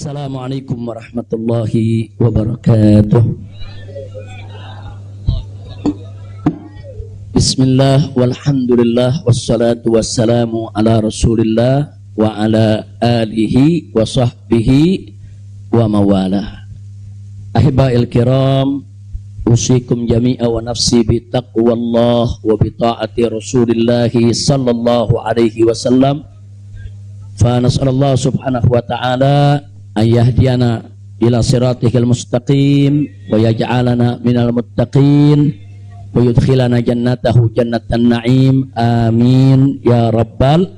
Assalamualaikum warahmatullahi wabarakatuh. Bismillah walhamdulillah wassalatu wassalamu ala rasulillah wa ala alihi wa sahbihi wa mawalah. Ahibba'il kiram, usikum jami'a wa nafsi bi taqwallah wa bi ta'ati rasulillahi sallallahu alaihi wasallam. Fa nas'alallah subhanahu wa ta'ala ayyahdiyana ila siratihil mustaqim wa yaj'alana minal muttaqin wa yudkhilana jannatahu jannatan na'im, amin ya rabbal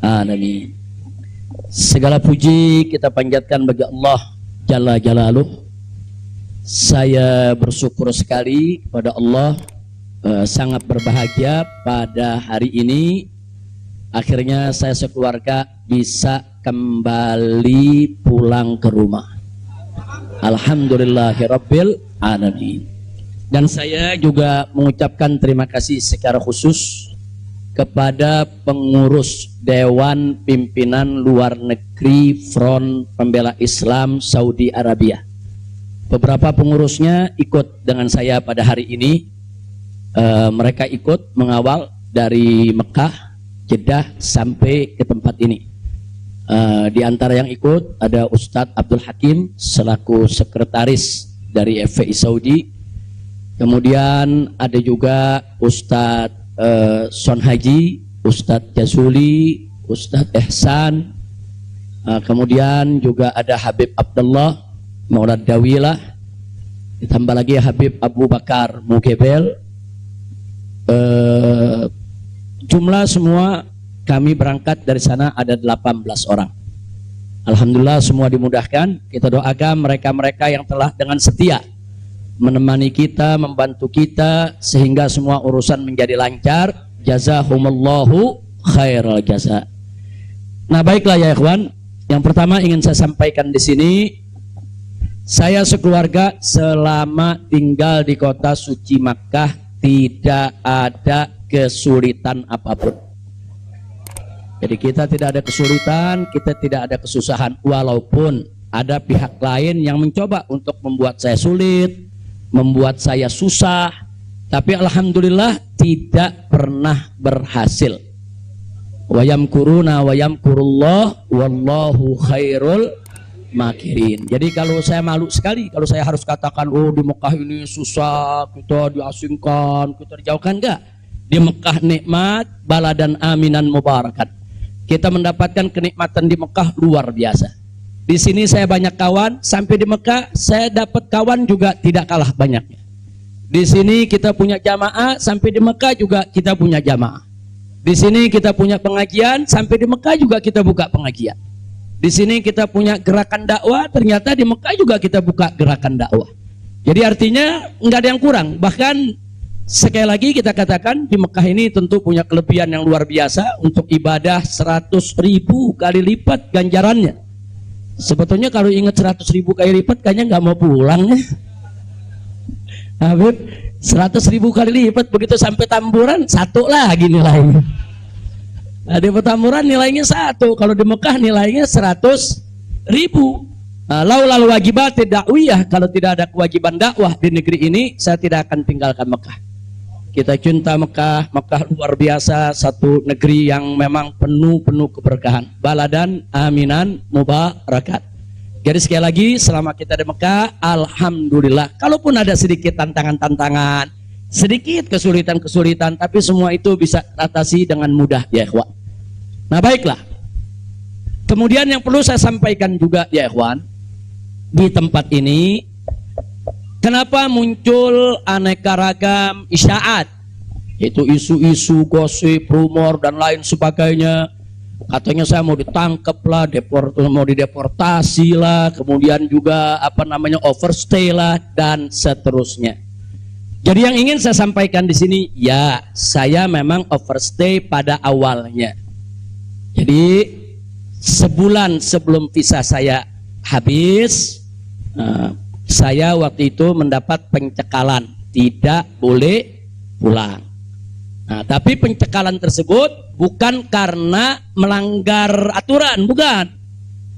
alamin. Segala puji kita panjatkan bagi Allah Jalla Jalaluh. Saya bersyukur sekali kepada Allah, sangat berbahagia pada hari ini akhirnya saya sekeluarga bisa kembali pulang ke rumah. Alhamdulillahirabbil alamin. Dan saya juga mengucapkan terima kasih secara khusus kepada pengurus Dewan Pimpinan Luar Negeri Front Pembela Islam Saudi Arabia. Beberapa pengurusnya ikut dengan saya pada hari ini. Mereka ikut mengawal dari Mekah, Jeddah sampai ke tempat ini. Di antara yang ikut ada Ustadz Abdul Hakim selaku sekretaris dari FPI Saudi. Kemudian ada juga Ustadz Son Haji, Ustadz Jazuli, Ustadz Ehsan. Kemudian juga ada Habib Abdullah Maulad Dawilah. Ditambah lagi Habib Abu Bakar Mugebel. Jumlah semua kami berangkat dari sana ada 18 orang. Alhamdulillah semua dimudahkan. Kita doakan mereka-mereka yang telah dengan setia menemani kita, membantu kita sehingga semua urusan menjadi lancar. Jazakumullahu khairal jaza. Nah, baiklah ya ikhwan. Yang pertama ingin saya sampaikan di sini, saya sekeluarga selama tinggal di kota suci Makkah tidak ada kesulitan apapun. Jadi kita tidak ada kesulitan, kita tidak ada kesusahan. Walaupun ada pihak lain yang mencoba untuk membuat saya sulit, membuat saya susah, tapi alhamdulillah tidak pernah berhasil. Wa yamkuruna wa yamkurullah wallahu khairul makirin. Jadi kalau saya malu sekali kalau saya harus katakan, oh di Mekah ini susah, kita diasingkan, kita dijauhkan. Enggak. Di Mekah nikmat, baladan aminan mubarakat. Kita mendapatkan kenikmatan di Mekah luar biasa. Di sini saya banyak kawan, sampai di Mekah saya dapat kawan juga tidak kalah banyaknya. Di sini kita punya jamaah, sampai di Mekah juga kita punya jamaah. Di sini kita punya pengajian, sampai di Mekah juga kita buka pengajian. Di sini kita punya gerakan dakwah, ternyata di Mekah juga kita buka gerakan dakwah. Jadi artinya nggak ada yang kurang. Bahkan sekali lagi kita katakan di Mekah ini tentu punya kelebihan yang luar biasa. Untuk ibadah 100.000 kali lipat ganjarannya. Sebetulnya kalau ingat 100.000 kali lipat kayaknya nggak mau pulang ya. Habib 100.000 kali lipat, begitu sampai Tamburan satu lagi nilainya. Nah, di Petamburan nilainya 1, kalau di Mekah nilainya 100.000. Laulal wajibat dakwiyah, kalau tidak ada kewajiban dakwah di negeri ini saya tidak akan tinggalkan Mekah. Kita cinta Mekah. Mekah luar biasa, satu negeri yang memang penuh keberkahan. Baladan aminan mubarakat. Jadi sekali lagi selama kita di Mekah, alhamdulillah. Kalaupun ada sedikit tantangan-tantangan, sedikit kesulitan-kesulitan, tapi semua itu bisa atasi dengan mudah ya ikhwan. Nah baiklah. Kemudian yang perlu saya sampaikan juga ya ikhwan, di tempat ini kenapa muncul aneka ragam isyaat, itu isu-isu, gosip, rumor dan lain sebagainya. Katanya saya mau ditangkap lah, mau dideportasi lah, kemudian juga overstay lah dan seterusnya. Jadi yang ingin saya sampaikan di sini, ya saya memang overstay pada awalnya. Jadi sebulan sebelum visa saya habis, saya waktu itu mendapat pencekalan, tidak boleh pulang. Nah, tapi pencekalan tersebut bukan karena melanggar aturan,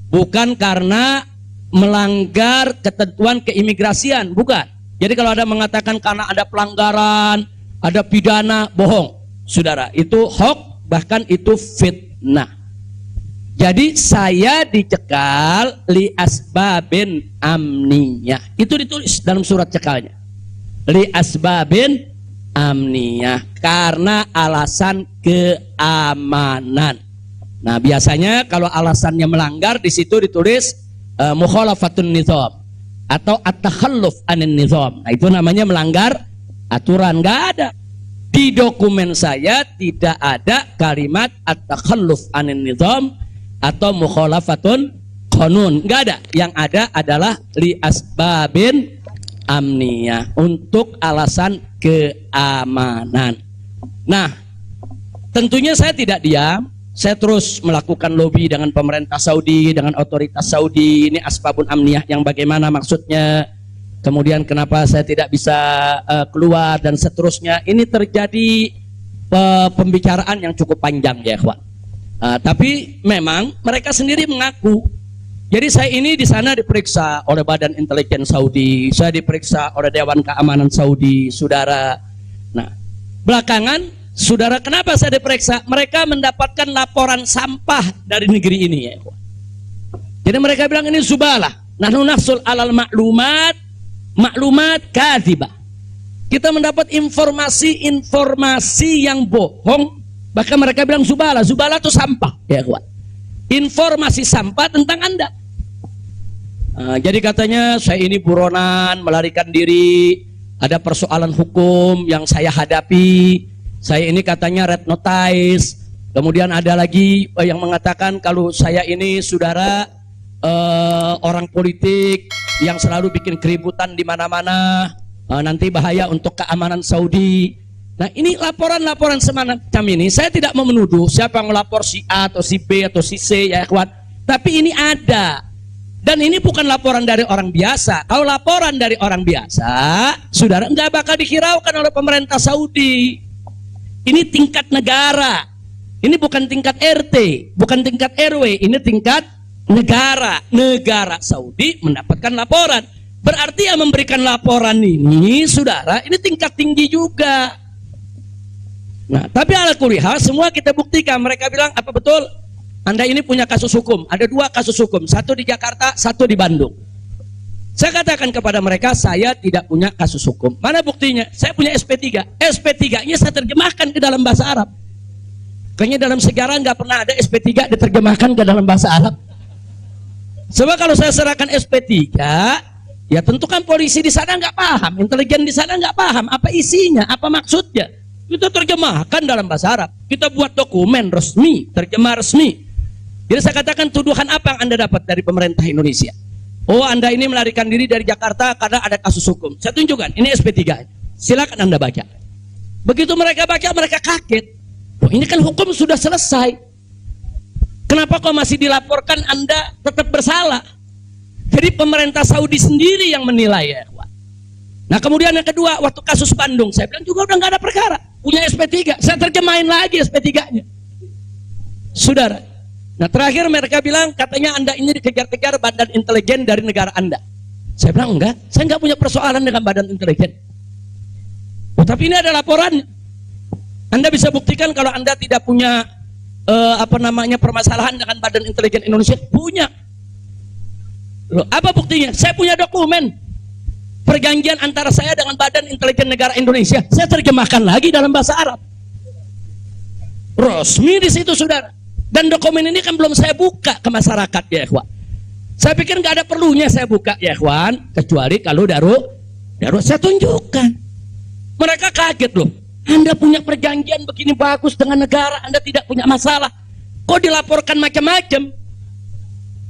bukan karena melanggar ketentuan keimigrasian, bukan. Jadi kalau ada mengatakan karena ada pelanggaran, ada pidana, bohong, saudara. Itu hoax, bahkan itu fitnah. Jadi saya dicekal li asbabin amniyah. Itu ditulis dalam surat cekalnya. Li asbabin amniyah, karena alasan keamanan. Nah, biasanya kalau alasannya melanggar di situ ditulis mukhalafatun nizam atau at-takhalluf anin nizam. Nah, itu namanya melanggar aturan. Nggak ada. Di dokumen saya tidak ada kalimat at-takhalluf anin nizam atau mukhalafatun qanun. Nggak ada. Yang ada adalah li asbabin amniyah, untuk alasan keamanan. Nah, tentunya saya tidak diam. Saya terus melakukan lobby dengan pemerintah Saudi, dengan otoritas Saudi. Ini asbabun amniyah yang bagaimana maksudnya, kemudian kenapa saya tidak bisa keluar, dan seterusnya. Ini terjadi pembicaraan yang cukup panjang ya ikhwan. Tapi memang mereka sendiri mengaku. Jadi saya ini di sana diperiksa oleh Badan Intelijen Saudi, saya diperiksa oleh Dewan Keamanan Saudi, saudara. Nah, belakangan, saudara, kenapa saya diperiksa? Mereka mendapatkan laporan sampah dari negeri ini ya. Jadi mereka bilang ini zubalah. Nahnu nahsul alal maklumat kadhibah. Kita mendapat informasi yang bohong. Bahkan mereka bilang zubalah. Zubalah itu sampah ya kawan. Informasi sampah tentang Anda. Jadi katanya saya ini buronan, melarikan diri, ada persoalan hukum yang saya hadapi. Saya ini katanya red notice. Kemudian ada lagi yang mengatakan kalau saya ini saudara orang politik yang selalu bikin keributan di mana-mana, nanti bahaya untuk keamanan Saudi. Nah, ini laporan-laporan semacam ini. Saya tidak mau menuduh siapa yang melapor, si A atau si B atau si C ya ikhwan. Tapi ini ada. Dan ini bukan laporan dari orang biasa. Kalau laporan dari orang biasa, saudara, nggak bakal dihiraukan oleh pemerintah Saudi. Ini tingkat negara. Ini bukan tingkat RT, bukan tingkat RW, ini tingkat negara. Negara Saudi mendapatkan laporan. Berarti yang memberikan laporan ini, saudara, ini tingkat tinggi juga. Nah, tapi ala kulihal semua kita buktikan. Mereka bilang, apa betul? Anda ini punya kasus hukum. Ada 2 kasus hukum, satu di Jakarta, satu di Bandung. Saya katakan kepada mereka, saya tidak punya kasus hukum. Mana buktinya? Saya punya SP3. SP3-nya saya terjemahkan ke dalam bahasa Arab. Kayaknya dalam sejarah nggak pernah ada SP3 diterjemahkan ke dalam bahasa Arab. Sebab kalau saya serahkan SP3, ya tentu kan polisi di sana nggak paham, intelijen di sana nggak paham apa isinya, apa maksudnya. Kita terjemahkan dalam bahasa Arab. Kita buat dokumen resmi, terjemah resmi. Jadi saya katakan, tuduhan apa yang Anda dapat dari pemerintah Indonesia? Oh, Anda ini melarikan diri dari Jakarta karena ada kasus hukum. Saya tunjukkan, ini SP3. Silakan Anda baca. Begitu mereka baca, mereka kaget. Oh, ini kan hukum sudah selesai. Kenapa kok masih dilaporkan Anda tetap bersalah? Jadi pemerintah Saudi sendiri yang menilai ya. Nah, kemudian yang kedua, waktu kasus Bandung, saya bilang juga udah nggak ada perkara, punya SP3, saya terjemahin lagi SP3-nya, saudara. Nah, terakhir mereka bilang katanya Anda ini dikejar-kejar badan intelijen dari negara Anda. Saya bilang enggak, saya nggak punya persoalan dengan badan intelijen. Oh, tapi ini ada laporan. Anda bisa buktikan kalau Anda tidak punya permasalahan dengan badan intelijen Indonesia? Punya. Loh, apa buktinya? Saya punya dokumen. Perjanjian antara saya dengan Badan Intelijen Negara Indonesia, saya terjemahkan lagi dalam bahasa Arab. Resmi di situ, saudara. Dan dokumen ini kan belum saya buka ke masyarakat ya ikhwan. Saya pikir nggak ada perlunya saya buka ya ikhwan, kecuali kalau darurat saya tunjukkan. Mereka kaget loh. Anda punya perjanjian begini bagus dengan negara, Anda tidak punya masalah. Kok dilaporkan macam-macam?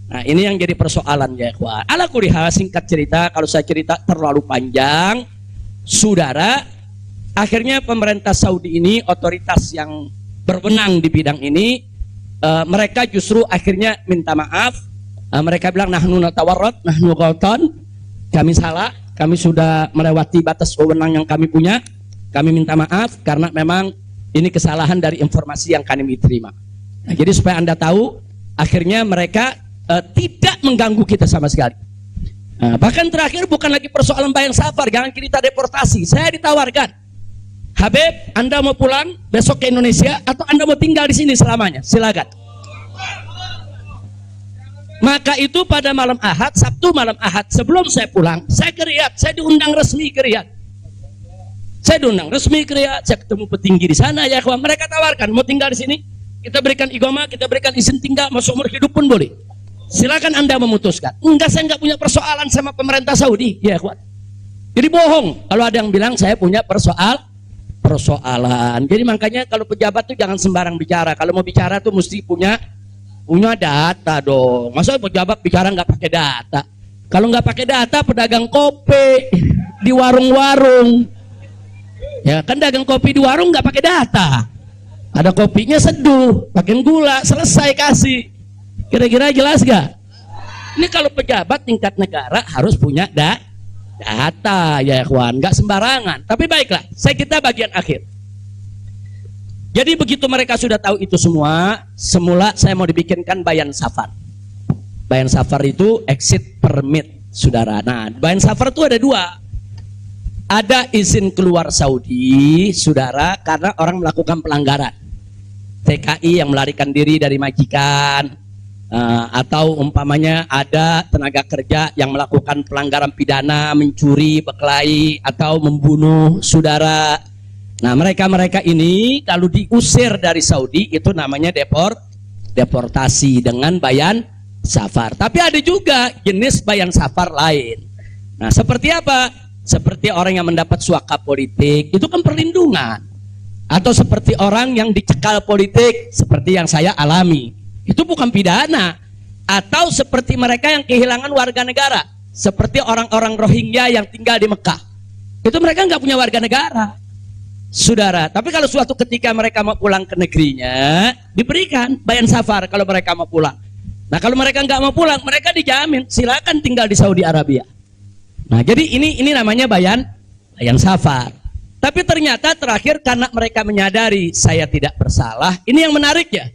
Nah, ini yang jadi persoalan ya ikhwan. Ala kulihal, singkat cerita, kalau saya cerita terlalu panjang, saudara, akhirnya pemerintah Saudi ini, otoritas yang berwenang di bidang ini, mereka justru akhirnya minta maaf. Mereka bilang, nahnu natawarrat, nahnu ghaltan, kami salah, kami sudah melewati batas wewenang yang kami punya, kami minta maaf karena memang ini kesalahan dari informasi yang kami terima. Nah, jadi supaya Anda tahu, akhirnya mereka tidak mengganggu kita sama sekali. Nah, bahkan terakhir bukan lagi persoalan bayang safar, jangan kita deportasi. Saya ditawarkan, Habib, Anda mau pulang besok ke Indonesia atau Anda mau tinggal di sini selamanya? Silakan. Maka itu pada malam Ahad, Sabtu malam Ahad, sebelum saya pulang, saya ke Riyadh, saya diundang resmi ke Riyadh. Saya diundang resmi ke Riyadh, saya ketemu petinggi di sana, ya kawan. Mereka tawarkan, mau tinggal di sini, kita berikan iqamah, kita berikan izin tinggal, masuk umur hidup pun boleh. Silakan Anda memutuskan. Enggak, saya enggak punya persoalan sama pemerintah Saudi, ya kawan. Jadi bohong kalau ada yang bilang saya punya persoalan. Jadi makanya kalau pejabat tuh jangan sembarang bicara. Kalau mau bicara tuh mesti punya data dong. Masa pejabat bicara nggak pakai data? Kalau nggak pakai data, pedagang kopi di warung-warung, ya kan dagang kopi di warung nggak pakai data. Ada kopinya seduh, pakai gula, selesai kasih. Kira-kira jelas gak? Ini kalau pejabat tingkat negara harus punya data, ya kawan, nggak sembarangan. Tapi baiklah, kita bagian akhir. Jadi begitu mereka sudah tahu itu semua, semula saya mau dibikinkan bayan safar. Bayan safar itu exit permit, saudara. Nah, bayan safar itu ada dua. Ada izin keluar Saudi, saudara, karena orang melakukan pelanggaran. TKI yang melarikan diri dari majikan, atau umpamanya ada tenaga kerja yang melakukan pelanggaran pidana, mencuri, berkelahi, atau membunuh saudara. Nah, mereka ini kalau diusir dari Saudi itu namanya deportasi dengan bayan safar. Tapi ada juga jenis bayan safar lain. Nah, seperti apa? Seperti orang yang mendapat suaka politik, itu kan perlindungan. Atau seperti orang yang dicekal politik, seperti yang saya alami, itu bukan pidana. Atau seperti mereka yang kehilangan warga negara, seperti orang-orang Rohingya yang tinggal di Mekah, itu mereka nggak punya warga negara, saudara. Tapi kalau suatu ketika mereka mau pulang ke negerinya, diberikan bayan safar kalau mereka mau pulang. Nah, kalau mereka nggak mau pulang, mereka dijamin silakan tinggal di Saudi Arabia. Nah, jadi ini namanya bayan safar. Tapi ternyata terakhir karena mereka menyadari saya tidak bersalah, ini yang menarik ya.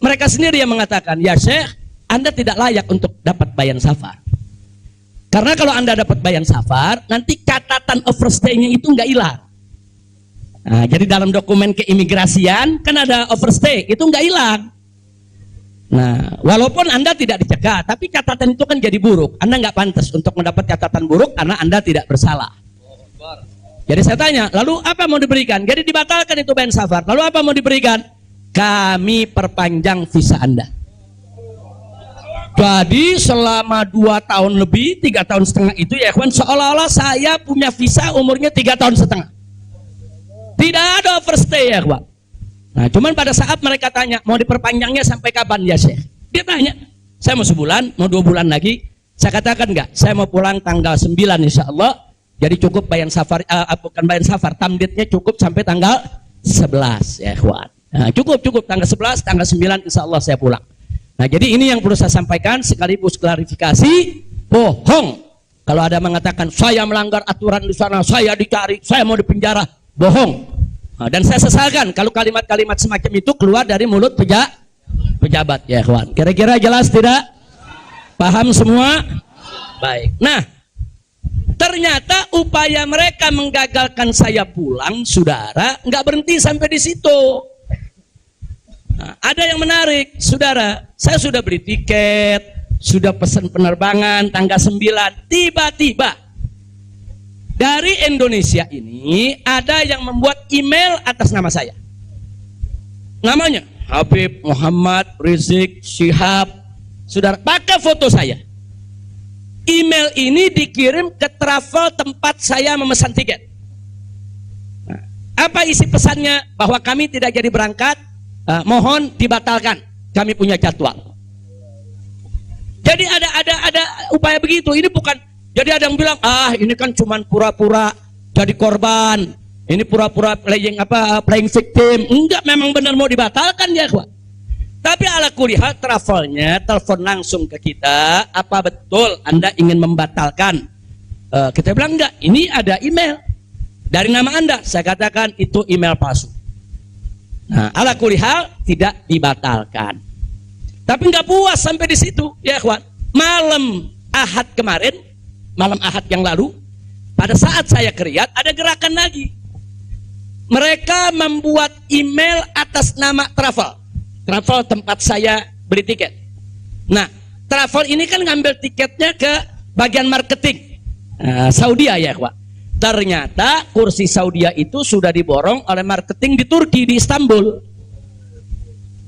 Mereka sendiri yang mengatakan, ya Syekh, Anda tidak layak untuk dapat bayan safar. Karena kalau Anda dapat bayan safar, nanti catatan overstay-nya itu nggak hilang. Nah, jadi dalam dokumen keimigrasian kan ada overstay, itu nggak hilang. Nah, walaupun Anda tidak dicegah, tapi catatan itu kan jadi buruk. Anda nggak pantas untuk mendapat catatan buruk karena Anda tidak bersalah. Jadi saya tanya, lalu apa mau diberikan? Jadi dibatalkan itu bayan safar. Lalu apa mau diberikan? Kami perpanjang visa Anda. Jadi selama 2 tahun lebih, 3 tahun setengah itu ya kawan, seolah-olah saya punya visa umurnya 3 tahun setengah. Tidak ada overstay ya kawan. Nah, cuman pada saat mereka tanya, mau diperpanjangnya sampai kapan ya Syekh? Dia tanya, saya mau sebulan, mau 2 bulan lagi. Saya katakan enggak, saya mau pulang tanggal 9 insya Allah. Jadi cukup bayan safar, bukan bayan safar, tamdidnya cukup sampai tanggal 11 ya kawan. Nah, cukup tanggal 11, tanggal 9 insya Allah saya pulang. Nah, jadi ini yang perlu saya sampaikan sekaligus klarifikasi, bohong. Kalau ada mengatakan saya melanggar aturan di sana, saya dicari, saya mau dipenjara, bohong. Nah, dan saya sesalkan kalau kalimat-kalimat semacam itu keluar dari mulut pejabat ya kawan. Kira-kira jelas tidak? Paham semua? Baik. Nah, ternyata upaya mereka menggagalkan saya pulang, saudara, nggak berhenti sampai di situ. Nah, ada yang menarik, saudara. Saya sudah beli tiket, sudah pesan penerbangan tanggal 9. Tiba-tiba dari Indonesia ini ada yang membuat email atas nama saya. Namanya Habib Muhammad Rizik Syihab. Saudara, pakai foto saya. Email ini dikirim ke travel tempat saya memesan tiket. Nah, apa isi pesannya? Bahwa kami tidak jadi berangkat, mohon dibatalkan. Kami punya jadwal. Jadi ada upaya begitu. Ini bukan. Jadi ada yang bilang, ini kan cuma pura-pura jadi korban. Ini pura-pura playing victim. Enggak, memang benar mau dibatalkan ya, Pak. Tapi ala kuliah travelnya telepon langsung ke kita, apa betul Anda ingin membatalkan? Kita bilang enggak, ini ada email dari nama Anda. Saya katakan itu email palsu. Nah, ala kuliah tidak dibatalkan. Tapi enggak puas sampai di situ, ya kawan. Malam Ahad kemarin, malam Ahad yang lalu, pada saat saya ke Riyadh, ada gerakan lagi. Mereka membuat email atas nama travel. Travel tempat saya beli tiket. Nah, travel ini kan ngambil tiketnya ke bagian marketing. Saudi ya, Pak. Ternyata kursi Saudi itu sudah diborong oleh marketing di Turki, di Istanbul.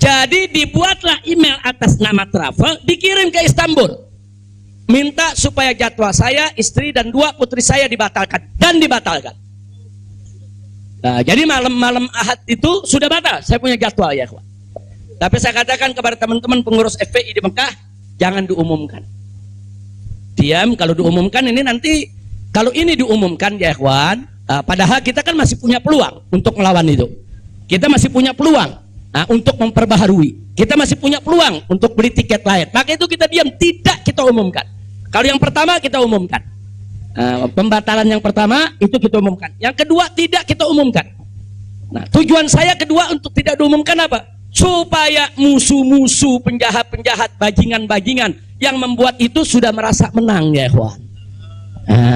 Jadi dibuatlah email atas nama travel, dikirim ke Istanbul. Minta supaya jadwal saya, istri dan 2 putri saya dibatalkan. Dan dibatalkan. Nah, jadi malam-malam Ahad itu sudah batal. Saya punya jadwal ya, kawan. Tapi saya katakan kepada teman-teman pengurus FPI di Mekah, jangan diumumkan. Diam, kalau diumumkan ini nanti, kalau ini diumumkan ya kawan, padahal kita kan masih punya peluang untuk melawan itu. Kita masih punya peluang untuk memperbaharui. Kita masih punya peluang untuk beli tiket lain. Maka itu kita diam, tidak kita umumkan. Kalau yang pertama kita umumkan, pembatalan yang pertama itu kita umumkan. Yang kedua tidak kita umumkan. Nah, tujuan saya kedua untuk tidak diumumkan apa? Supaya musuh-musuh, penjahat-penjahat, bajingan-bajingan yang membuat itu sudah merasa menang ya kawan.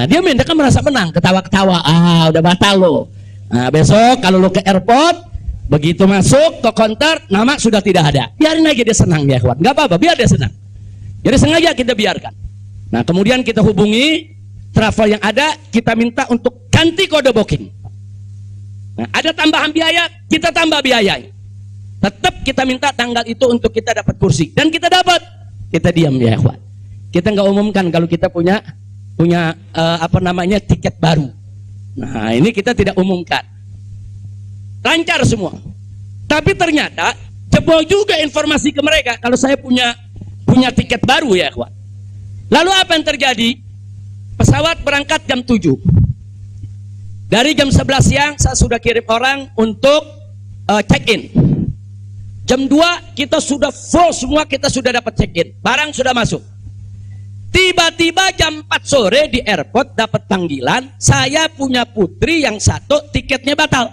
Dia kan merasa menang, ketawa-ketawa. Udah batal lo. Besok kalau lo ke airport, begitu masuk ke counter, nama sudah tidak ada. Biarin aja dia senang ya kawan. Nggak apa-apa, biar dia senang. Jadi sengaja kita biarkan. Nah, kemudian kita hubungi travel yang ada, kita minta untuk ganti kode booking. Nah, ada tambahan biaya, kita tambah biayanya. Tetap kita minta tanggal itu untuk kita dapat kursi. Dan kita dapat. Kita diam ya kawan. Kita nggak umumkan kalau kita punya tiket baru. Nah, ini kita tidak umumkan. Lancar semua. Tapi ternyata jebol juga informasi ke mereka kalau saya punya tiket baru ya kawan. Lalu apa yang terjadi? Pesawat berangkat jam 7. Dari jam 11 siang saya sudah kirim orang untuk check-in. Jam 2 kita sudah full semua, kita sudah dapat check-in. Barang sudah masuk. Tiba-tiba jam 4 sore di airport dapat panggilan, saya punya putri yang satu tiketnya batal.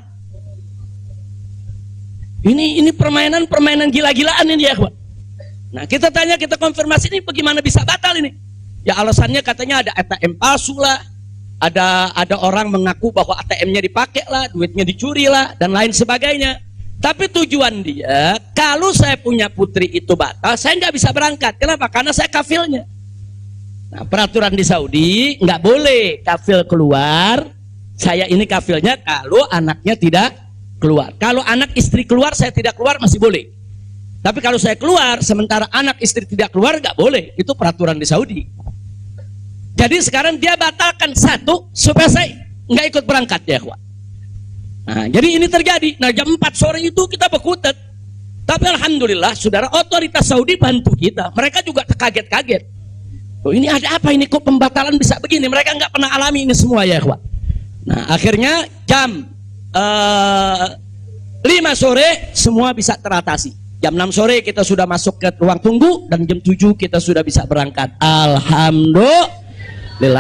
Ini permainan gila-gilaan ini ya, Pak. Nah, kita tanya, kita konfirmasi ini bagaimana bisa batal ini? Ya alasannya katanya ada ATM palsu lah, ada orang mengaku bahwa ATM-nya dipakai lah, duitnya dicuri lah, dan lain sebagainya. Tapi tujuan dia, kalau saya punya putri itu batal, saya nggak bisa berangkat. Kenapa? Karena saya kafilnya. Nah, peraturan di Saudi nggak boleh kafil keluar. Saya ini kafilnya kalau anaknya tidak keluar. Kalau anak istri keluar, saya tidak keluar masih boleh. Tapi kalau saya keluar, sementara anak istri tidak keluar, nggak boleh. Itu peraturan di Saudi. Jadi sekarang dia batalkan satu supaya saya nggak ikut berangkat ya, kawan. Nah, jadi ini terjadi. Nah, jam 4 sore itu kita berkutat. Tapi alhamdulillah, saudara, otoritas Saudi bantu kita. Mereka juga terkaget-kaget. Oh, ini ada apa ini? Kok pembatalan bisa begini? Mereka nggak pernah alami ini semua ya, kawan. Nah, akhirnya jam 5 sore semua bisa teratasi. Jam 6 sore kita sudah masuk ke ruang tunggu dan jam 7 kita sudah bisa berangkat. Alhamdulillah.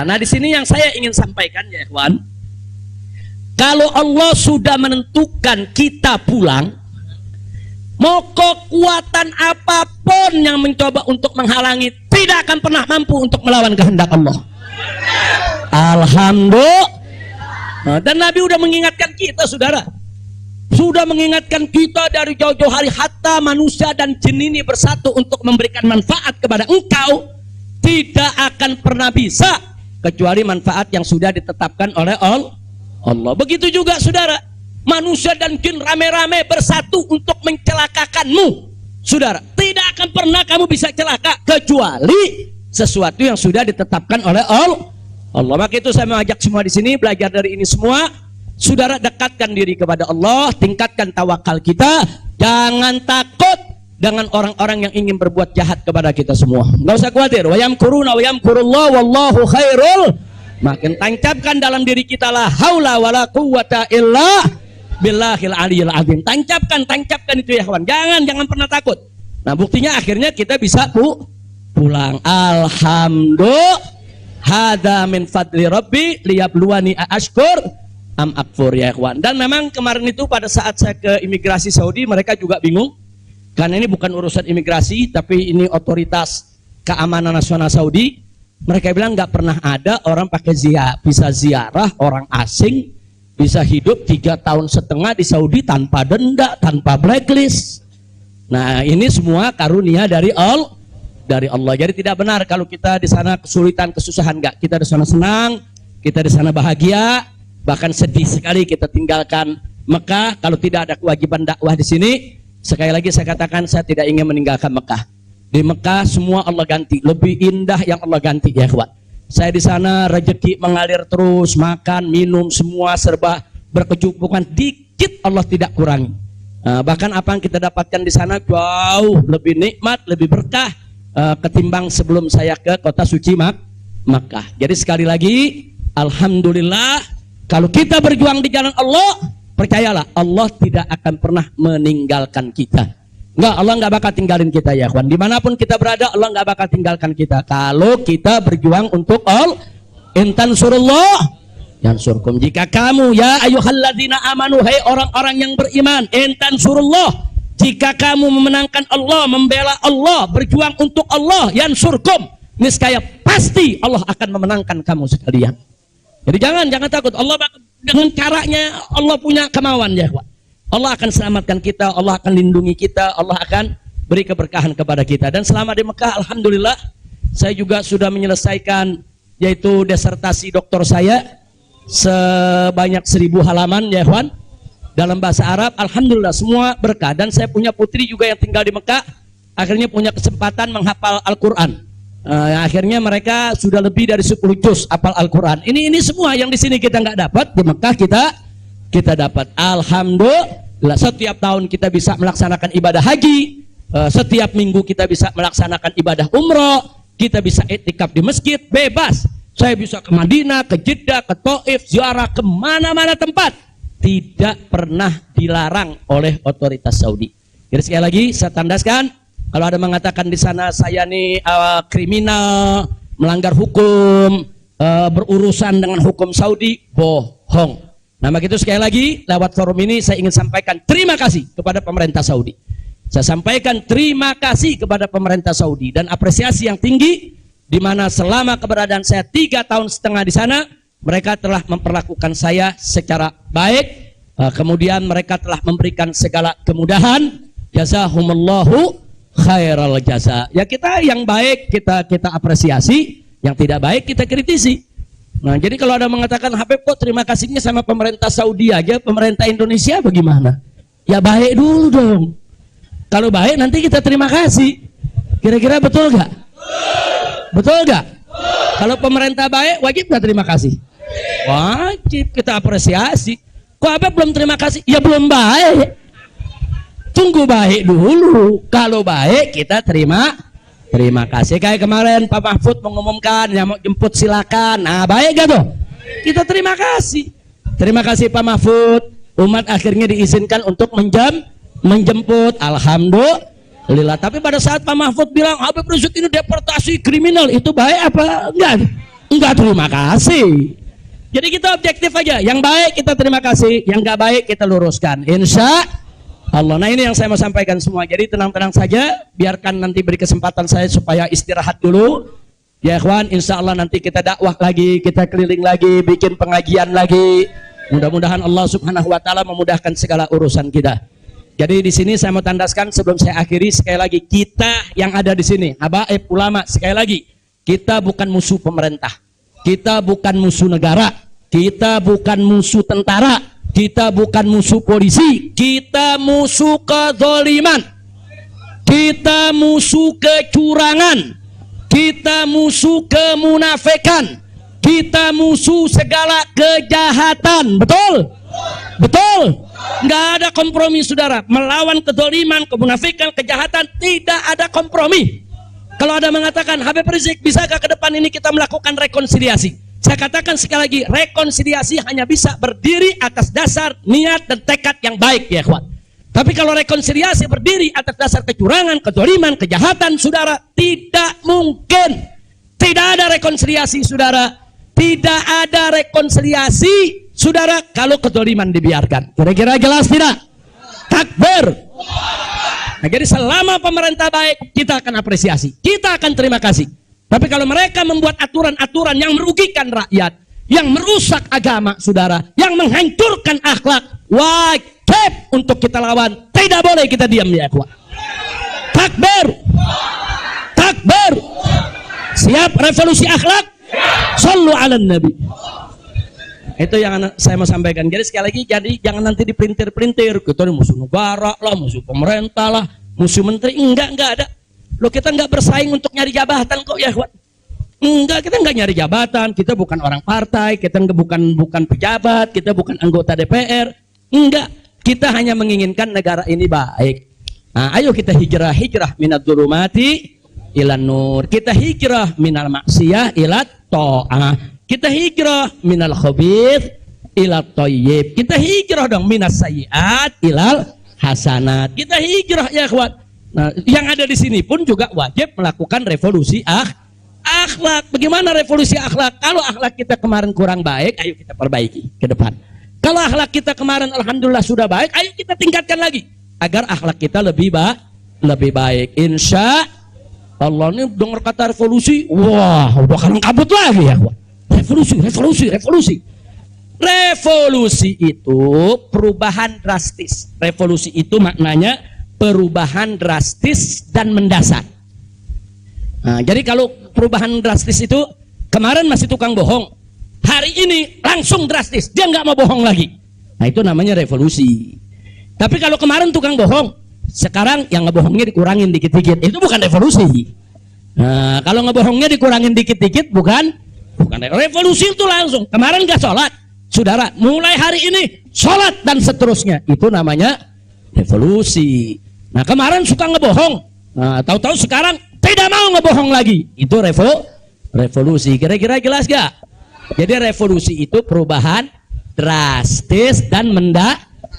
Nah, di sini yang saya ingin sampaikan ya, kawan. Kalau Allah sudah menentukan kita pulang, mau kekuatan apapun yang mencoba untuk menghalangi tidak akan pernah mampu untuk melawan kehendak Allah. Alhamdulillah. Nah, dan Nabi sudah mengingatkan kita, saudara. Sudah mengingatkan kita dari jauh-jauh hari, hatta manusia dan jin ini bersatu untuk memberikan manfaat kepada engkau, tidak akan pernah bisa kecuali manfaat yang sudah ditetapkan oleh Allah. Begitu juga saudara, manusia dan jin rame-rame bersatu untuk mencelakakanmu. Saudara, tidak akan pernah kamu bisa celaka kecuali sesuatu yang sudah ditetapkan oleh Allah. Maka itu saya mengajak semua di sini belajar dari ini semua. Saudara, dekatkan diri kepada Allah, tingkatkan tawakal kita, jangan takut dengan orang-orang yang ingin berbuat jahat kepada kita semua. Enggak usah khawatir. Wa yamkuruna wa yamkurullah wallahu khairul. Makin tancapkan dalam diri kita la haula wala quwwata illa billahil aliyil azim. Tancapkan itu ya kawan. Jangan pernah takut. Nah, buktinya akhirnya kita bisa pulang. Alhamdulillah. Hada min fadli rabbi liyabluwani ashkur am akfur ya kawan. Dan memang kemarin itu pada saat saya ke imigrasi Saudi, mereka juga bingung. Karena ini bukan urusan imigrasi, tapi ini otoritas keamanan nasional Saudi. Mereka bilang nggak pernah ada orang pakai bisa ziarah orang asing, bisa hidup 3,5 tahun di Saudi tanpa denda, tanpa blacklist. Nah, ini semua karunia dari Allah. Jadi tidak benar kalau kita di sana kesulitan, kesusahan, enggak. Kita di sana senang, kita di sana bahagia, bahkan sedih sekali kita tinggalkan Mekah kalau tidak ada kewajiban dakwah di sini. Sekali lagi saya katakan, saya tidak ingin meninggalkan Mekah. Di Mekah semua Allah ganti, lebih indah yang Allah ganti ya kawan. Saya di sana rezeki mengalir terus, makan, minum semua serba berkecukupan, dikit Allah tidak kurangi. Bahkan apa yang kita dapatkan di sana jauh lebih nikmat, lebih berkah ketimbang sebelum saya ke kota suci Makkah. Jadi sekali lagi, alhamdulillah, kalau kita berjuang di jalan Allah, percayalah Allah tidak akan pernah meninggalkan kita. Enggak, Allah enggak bakal tinggalin kita ya kawan. Dimanapun kita berada, Allah enggak bakal tinggalkan kita. Kalau kita berjuang untuk Allah, intan surullah yansurkum. Jika kamu ya ayyuhalladzina amanu, hai orang-orang yang beriman, intan surullah, jika kamu memenangkan Allah, membela Allah, berjuang untuk Allah, yansurkum, niscaya pasti Allah akan memenangkan kamu sekalian. Jadi jangan takut. Allah dengan caranya Allah punya kemauan ya kawan. Allah akan selamatkan kita, Allah akan lindungi kita, Allah akan beri keberkahan kepada kita. Dan selama di Mekah, alhamdulillah, saya juga sudah menyelesaikan yaitu disertasi doktor saya sebanyak 1000 halaman ya kawan, dalam bahasa Arab. Alhamdulillah semua berkah. Dan saya punya putri juga yang tinggal di Mekah, akhirnya punya kesempatan menghafal Al-Quran. Akhirnya mereka sudah lebih dari 10 juz hafal Al-Quran. Ini semua yang di sini kita nggak dapat, di Mekah kita dapat. Alhamdulillah, setiap tahun kita bisa melaksanakan ibadah haji, setiap minggu kita bisa melaksanakan ibadah umroh, kita bisa iktikaf di masjid bebas. Saya bisa ke Madinah, ke Jeddah, ke Taif, ziarah kemana-mana tempat, tidak pernah dilarang oleh otoritas Saudi. Jadi sekali lagi saya tandaskan, kalau ada mengatakan di sana saya nih kriminal, melanggar hukum, berurusan dengan hukum Saudi, bohong. Nah, begitu sekali lagi lewat forum ini saya ingin sampaikan terima kasih kepada pemerintah Saudi. Saya sampaikan terima kasih kepada pemerintah Saudi dan apresiasi yang tinggi, di mana selama keberadaan saya 3,5 tahun di sana, mereka telah memperlakukan saya secara baik. Kemudian mereka telah memberikan segala kemudahan. Jazahumullahu khairal jaza. Ya, kita yang baik kita apresiasi, yang tidak baik kita kritisi. Nah, jadi kalau ada mengatakan Habib kok terima kasihnya sama pemerintah Saudi aja, pemerintah Indonesia bagaimana? Ya baik dulu dong. Kalau baik nanti kita terima kasih. Kira-kira betul gak? Betul gak? Kalau pemerintah baik wajib gak terima kasih? Wajib, kita apresiasi. Kok Habib belum terima kasih? Ya belum baik. Tunggu baik dulu. Kalau baik kita terima kasih. Kayak kemarin Pak Mahfud mengumumkan yang mau jemput silakan. Nah, baik gak tuh? Kita terima kasih. Terima kasih Pak Mahfud. Umat akhirnya diizinkan untuk menjemput. Alhamdulillah. Tapi pada saat Pak Mahfud bilang Habib Rizik ini deportasi kriminal, itu baik apa enggak? Enggak terima kasih. Jadi kita objektif aja. Yang baik kita terima kasih, yang enggak baik kita luruskan. Insya Allah. Nah, ini yang saya mau sampaikan semua. Jadi tenang-tenang saja, biarkan nanti beri kesempatan saya supaya istirahat dulu. Ya ikhwan, insya Allah nanti kita dakwah lagi, kita keliling lagi, bikin pengajian lagi. Mudah-mudahan Allah Subhanahu wa taala memudahkan segala urusan kita. Jadi di sini saya mau tandaskan sebelum saya akhiri, sekali lagi kita yang ada di sini, habaib ulama, sekali lagi, kita bukan musuh pemerintah. Kita bukan musuh negara, kita bukan musuh tentara, kita bukan musuh polisi, kita musuh kezaliman, kita musuh kecurangan, kita musuh kemunafikan, kita musuh segala kejahatan. Betul? Betul? Nggak ada kompromi saudara. Melawan kezaliman, kemunafikan, kejahatan, tidak ada kompromi. Kalau ada mengatakan Habib Rizik, bisakah ke depan ini kita melakukan rekonsiliasi? Saya katakan sekali lagi, rekonsiliasi hanya bisa berdiri atas dasar niat dan tekad yang baik ya kawan. Tapi kalau rekonsiliasi berdiri atas dasar kecurangan, kezaliman, kejahatan, saudara, tidak mungkin. Tidak ada rekonsiliasi saudara. Tidak ada rekonsiliasi saudara kalau kezaliman dibiarkan. Kira-kira jelas tidak? Takbir. Nah, jadi selama pemerintah baik, kita akan apresiasi, kita akan terima kasih. Tapi kalau mereka membuat aturan-aturan yang merugikan rakyat, yang merusak agama, saudara, yang menghancurkan akhlak, wajib untuk kita lawan. Tidak boleh kita diam, ya ikhwan. Takbir. Takbir. Siap revolusi akhlak? Shallu ala nabi. Itu yang saya mau sampaikan. Jadi sekali lagi, jadi jangan nanti dipelintir-pelintir. Kita ini musuh negara lah, musuh pemerintah lah, musuh menteri. Enggak ada. Loh, kita enggak bersaing untuk nyari jabatan kok, ya ikhwan. Enggak, kita enggak nyari jabatan, kita bukan orang partai, kita bukan pejabat, kita bukan anggota DPR. Enggak, kita hanya menginginkan negara ini baik. Nah, ayo kita hijrah minad dzulumati ilan nur. Kita hijrah minal maksiyah ilat ta'ah. Kita hijrah minal khabith ilat thayyib. Kita hijrah dong minas sayyiat ilal hasanat. Kita hijrah, ya ikhwan. Nah, yang ada di sini pun juga wajib melakukan revolusi akhlak. Bagaimana revolusi akhlak? Kalau akhlak kita kemarin kurang baik, ayo kita perbaiki ke depan. Kalau akhlak kita kemarin alhamdulillah sudah baik, ayo kita tingkatkan lagi agar akhlak kita lebih baik. Insya Allah. Ini dengar kata revolusi, wah udah kalang kabut lagi, ya. Revolusi. Revolusi itu perubahan drastis. Revolusi itu maknanya perubahan drastis dan mendasar. Nah, jadi kalau perubahan drastis itu kemarin masih tukang bohong, hari ini langsung drastis, dia nggak mau bohong lagi. Nah, itu namanya revolusi. Tapi kalau kemarin tukang bohong, sekarang yang ngebohongnya dikurangin dikit-dikit, itu bukan revolusi. Nah, kalau ngebohongnya dikurangin dikit-dikit bukan revolusi. Itu langsung kemarin nggak sholat, saudara, mulai hari ini sholat dan seterusnya, itu namanya revolusi. Nah, kemarin suka ngebohong, nah, tahu-tahu sekarang tidak mau ngebohong lagi, itu revolusi. Kira-kira jelas gak? Jadi revolusi itu perubahan drastis dan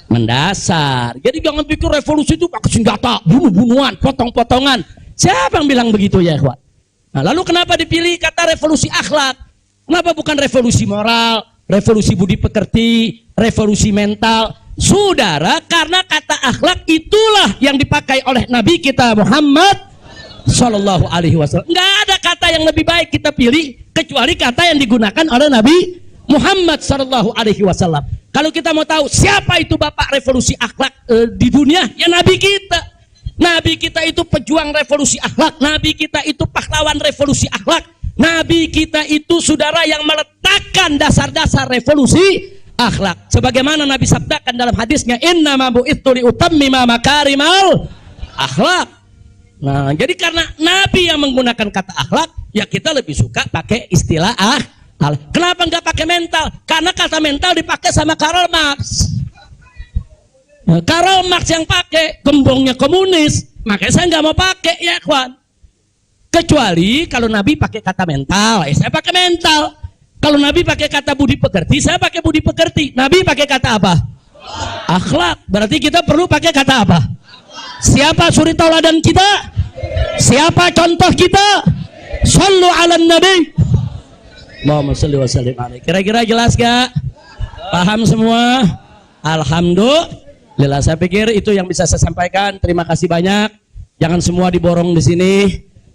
mendasar. Jadi jangan pikir revolusi itu pakai senjata, bunuh-bunuhan, potong-potongan. Siapa yang bilang begitu, ya ikhwan? Nah, lalu kenapa dipilih kata revolusi akhlak? Kenapa bukan revolusi moral, revolusi budi pekerti, revolusi mental? Saudara, karena kata akhlak itulah yang dipakai oleh Nabi kita Muhammad Sallallahu Alaihi Wasallam. Nggak ada kata yang lebih baik kita pilih kecuali kata yang digunakan oleh Nabi Muhammad Sallallahu Alaihi Wasallam. Kalau kita mau tahu siapa itu bapak revolusi akhlak di dunia, ya Nabi kita. Nabi kita itu pejuang revolusi akhlak. Nabi kita itu pahlawan revolusi akhlak. Nabi kita itu saudara yang meletakkan dasar-dasar revolusi akhlak. Sebagaimana Nabi sabdakan dalam hadisnya, innama bu'ithu liutammima makarimal akhlak. Nah, jadi karena Nabi yang menggunakan kata akhlak, ya kita lebih suka pakai istilah akhlak. Kenapa nggak pakai mental? Karena kata mental dipakai sama Karl Marx. Nah, Karl Marx yang pakai gembongnya komunis, makanya saya nggak mau pakai, ya kawan. Kecuali kalau Nabi pakai kata mental, ya saya pakai mental. Kalau Nabi pakai kata budi pekerti, saya pakai budi pekerti. Nabi pakai kata apa? Akhlak. Berarti kita perlu pakai kata apa? Siapa suri tauladan kita? Siapa contoh kita? Shallu ala nabi. Allahumma shalli wa sallim alaihi. Kira-kira jelas gak? Paham semua? Alhamdulillah. Saya pikir itu yang bisa saya sampaikan. Terima kasih banyak. Jangan semua diborong di sini.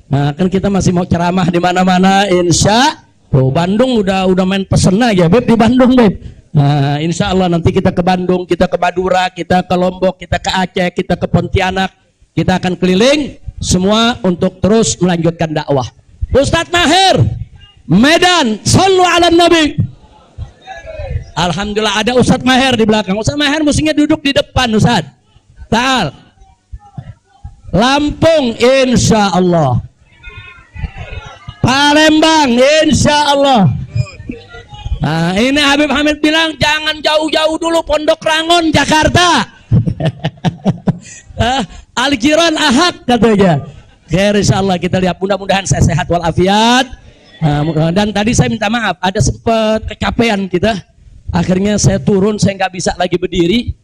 Nah, kan kita masih mau ceramah di mana-mana, insya. Tuh, Bandung udah main pesen aja, Beb, di Bandung, Beb. Nah, insya Allah nanti kita ke Bandung, kita ke Madura, kita ke Lombok, kita ke Aceh, kita ke Pontianak. Kita akan keliling semua untuk terus melanjutkan dakwah. Ustadz Maher, Medan, shallu ala nabi. Alhamdulillah ada Ustadz Maher di belakang. Ustadz Maher mestinya duduk di depan, Ustadz. Ta'al. Lampung, insya Allah. Palembang, insya Allah. Nah, ini Habib Hamid bilang jangan jauh-jauh dulu, Pondok Rangon, Jakarta. Al-Jiran Ahad katanya. Khair, insya Allah kita lihat, mudah-mudahan saya sehat walafiat. Dan tadi saya minta maaf, ada sempat kecapean kita. Akhirnya saya turun, saya nggak bisa lagi berdiri.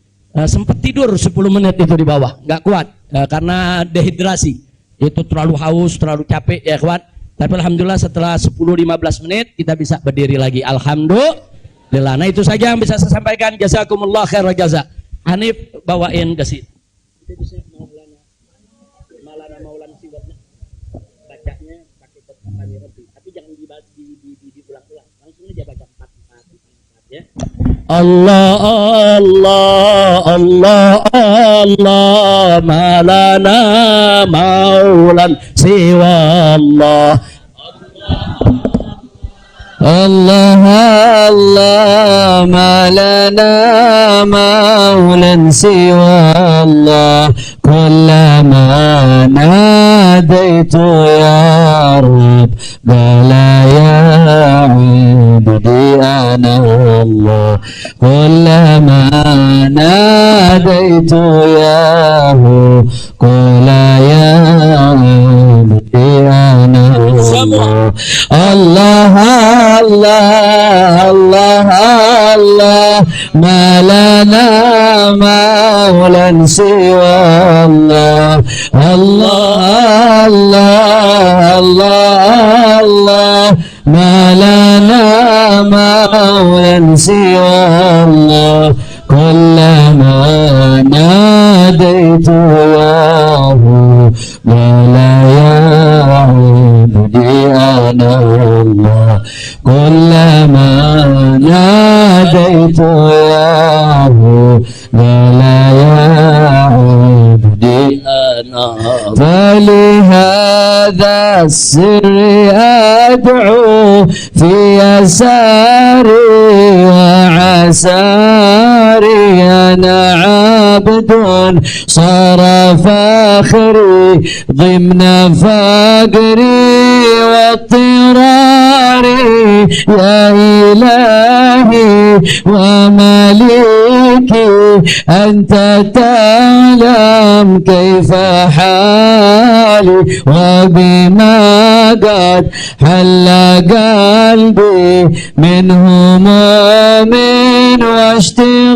Sempat tidur 10 menit itu di bawah, nggak kuat karena dehidrasi. Itu terlalu haus, terlalu capek, ya kawan. Tapi alhamdulillah setelah 10-15 menit kita bisa berdiri lagi. Alhamdulillah. Nah, itu saja yang bisa saya sampaikan. Jazakumullah khair wa jaza. Hanif bawain ke sini. Itu bisa Maulana siwatnya. Bacanya pakai kamera. Allah Allah Allah Allah ma lana maulan siwa Allah Allah Allah ma lana maulan siwa Allah kullama nadaitu ya Rabb qala ya abdi ana Allah kullama nadaitu ya Hu qala ya abdi ana Allah Allah Allah Allah ma lana maulan siwa Allah Allah Allah Allah Allah ma lana maulan siwa Allah kullama nadaitu ya Hu qala ya abdi ana Allah kullama nadaitu ya Hu qala ya abdi ana فلهذا السر أدعو في يساري وعساري أنا عبد صار فاخري ضمن فقري واضطراري يا إلهي ومليكي أنت تعلم كيف حالي وبما قد حل قلبي من هموم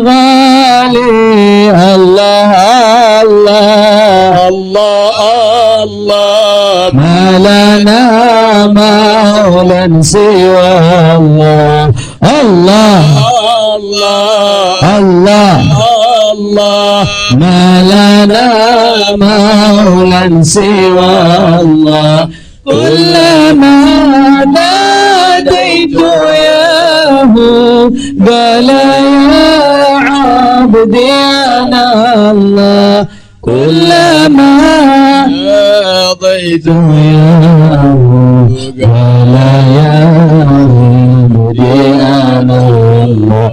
واشتغالي الله الله الله الله ما لنا مولا سوى الله الله الله الله الله ما لنا مولا سوى الله كلما ناديت ياه قال يا عبدي أنا الله كلما ناديت ياه قال يا عبدي أنا الله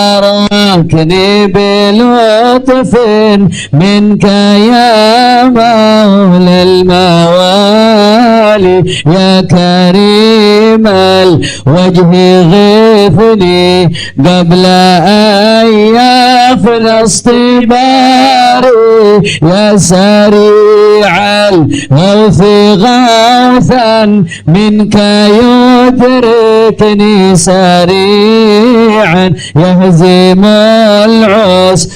فتداركني بلطف منك يا مولى الموالي يا كريم الوجه غثني قبل أن يفنى اصطباري يا سريع الغوث غوثا منك يدركني سريعا يهزم العسر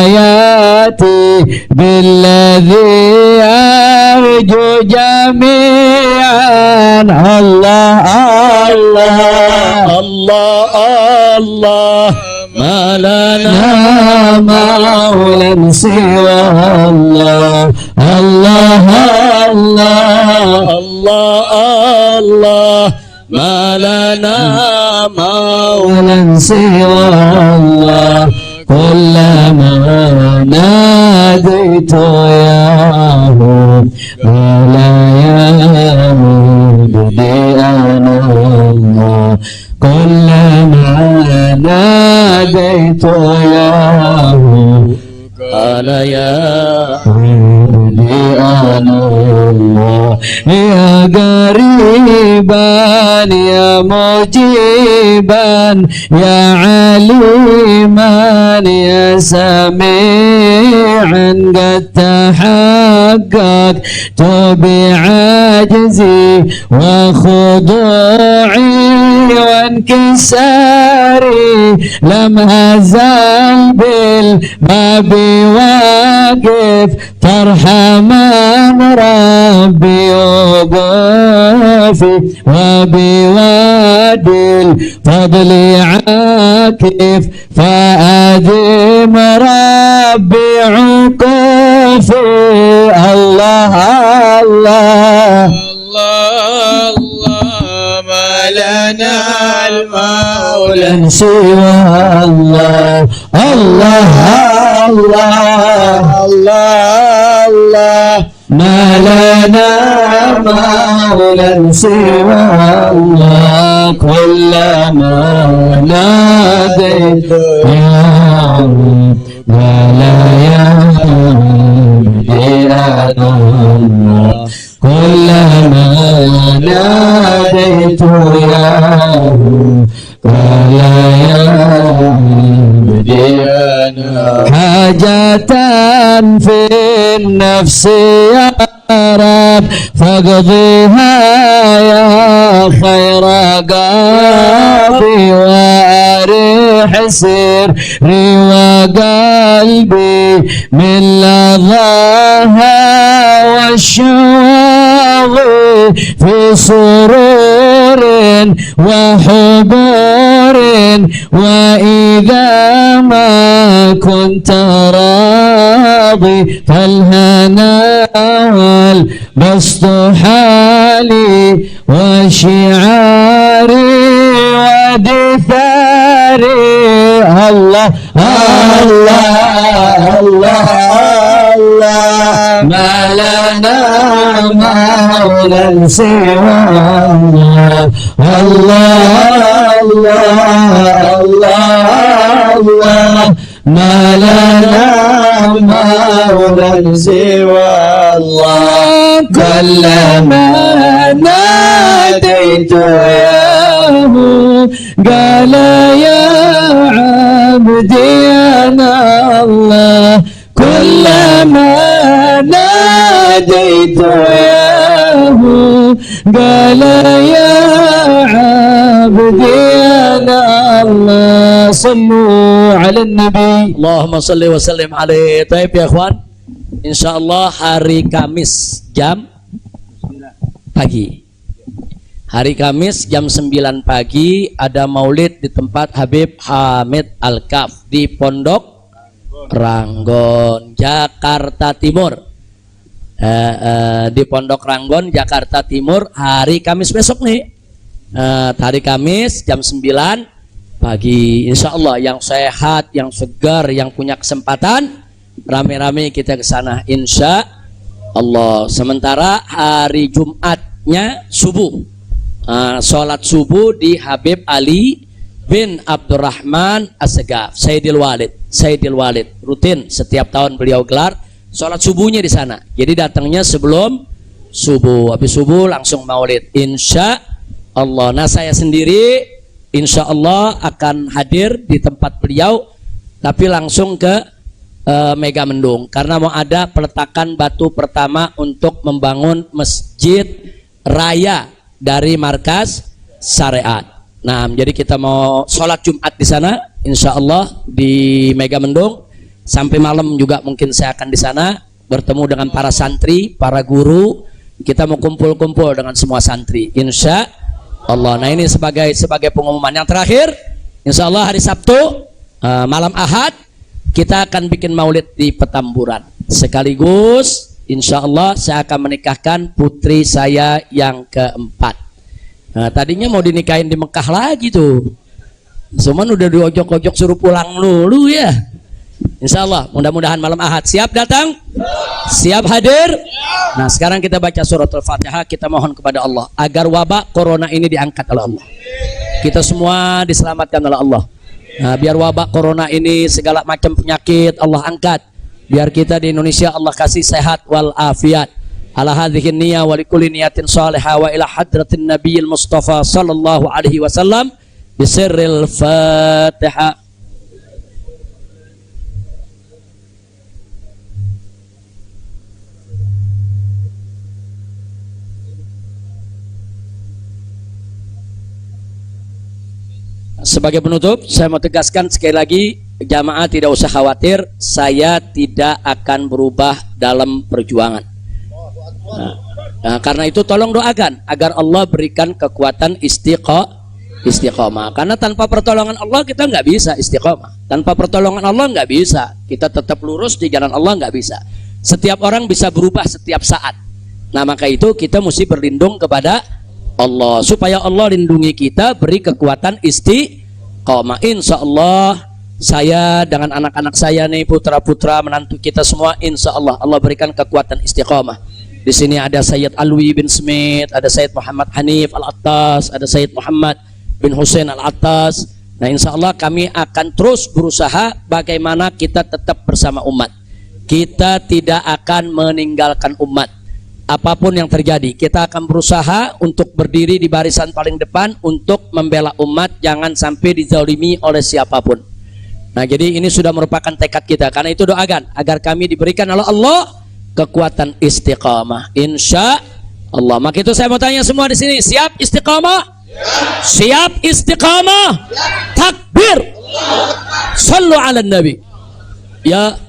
رواياتي بالذي أرجو جميعا الله الله الله الله ما لنا مولا سوى الله الله الله الله الله ما لنا مولا سوى الله كلما ناديت ياه قال يا عبدي أنا الله كلما ناديت ياه قال يا عبدي أنا الله يا قريبا يا مجيبا يا عليما يا سميعا قد تحققت بعجزي وخضوعي وانكساري لم أزل بالباب واقف فارحمن ربي وقافي وبوادي الفضل عاكف فأدم ربي عقوفي الله الله الله الله ما لنا المولى سوى الله الله الله الله الله ما لنا مولى سوى الله كلما ناديت يا رب ولا يهدينا الله كلما ناديت يا رب ولا يهدينا حاجة في النفس يا رب فاقضيها يا خير قاضي واريح سري وقلبي من لظاها والشواغي في سرور وحبور وإذا ما كنت راضي فالهنا والبسط حالي وشعاري ودثاري الله الله الله الله ما لنا مولى سوى الله الله الله الله ما لنا مولى سوى الله كلما ناديت ياه قال يا عبدي أنا الله كلما ناديت ياه قال يا عبدي أنا الله صلوا على النبي Allahumma salli wa sallim alaihi. Taib ya ikhwan, insyaallah hari Kamis jam pagi. Hari Kamis jam 9 pagi ada maulid di tempat Habib Hamid Al-Kaf di Pondok Ranggon, Jakarta Timur. Di Pondok Ranggon, Jakarta Timur, hari Kamis besok nih. Hari Kamis jam 9 pagi. Insya Allah yang sehat, yang segar, yang punya kesempatan rame-rame kita ke sana insya Allah. Sementara hari Jumatnya subuh, sholat subuh di Habib Ali bin Abdurrahman As-Segaf, Sayyidil Walid rutin setiap tahun beliau gelar sholat subuhnya di sana. Jadi datangnya sebelum subuh, habis subuh langsung maulid insya Allah. Nah saya sendiri insya Allah akan hadir di tempat beliau, tapi langsung ke Mega Mendung karena mau ada peletakan batu pertama untuk membangun masjid raya dari markas syariat. Nah, jadi kita mau sholat Jumat di sana, insya Allah di Mega Mendung. Sampai malam juga mungkin saya akan di sana bertemu dengan para santri, para guru. Kita mau kumpul-kumpul dengan semua santri, insya Allah. Nah ini sebagai pengumuman yang terakhir, insya Allah hari Sabtu malam Ahad kita akan bikin maulid di Petamburan. Sekaligus insya Allah saya akan menikahkan putri saya yang keempat. Nah, tadinya mau dinikahin di Mekah lagi tuh, cuman udah diojok-ojok suruh pulang dulu ya. Insya Allah mudah-mudahan malam Ahad. Siap datang? Siap hadir? Nah sekarang kita baca surat Al-Fatihah. Kita mohon kepada Allah agar wabak corona ini diangkat oleh Allah, kita semua diselamatkan oleh Allah. Nah, biar wabak corona ini segala macam penyakit Allah angkat, biar kita di Indonesia Allah kasih sehat wal afiat. Ala hadhihi niyya wa likulli niyatin salihah wa ila hadratin nabiyil mustafa sallallahu alaihi wasallam bisirril Fatihah. Sebagai penutup, saya mau tegaskan sekali lagi, jamaah tidak usah khawatir, saya tidak akan berubah dalam perjuangan. Nah, karena itu tolong doakan agar Allah berikan kekuatan istiqomah. Karena tanpa pertolongan Allah kita nggak bisa istiqomah. Tanpa pertolongan Allah nggak bisa. Kita tetap lurus di jalan Allah nggak bisa. Setiap orang bisa berubah setiap saat. Nah maka itu kita mesti berlindung kepada Allah, supaya Allah lindungi kita, beri kekuatan istiqomah. Insya Allah saya dengan anak-anak saya nih, putra-putra menantu kita semua, insya Allah Allah berikan kekuatan istiqomah. Di sini ada Sayyid Alwi bin Smith, ada Sayyid Muhammad Hanif Al-Attas, ada Sayyid Muhammad bin Hussein Al-Attas. Nah insya Allah kami akan terus berusaha bagaimana kita tetap bersama umat. Kita tidak akan meninggalkan umat. Apapun yang terjadi, kita akan berusaha untuk berdiri di barisan paling depan untuk membela umat, jangan sampai dizalimi oleh siapapun. Nah jadi ini sudah merupakan tekad kita. Karena itu doakan agar kami diberikan oleh Allah kekuatan istiqamah, insya Allah. Maka itu saya mau tanya semua di sini, siap istiqamah? Siap istiqamah? Takbir! Sallu ala Nabi. Ya.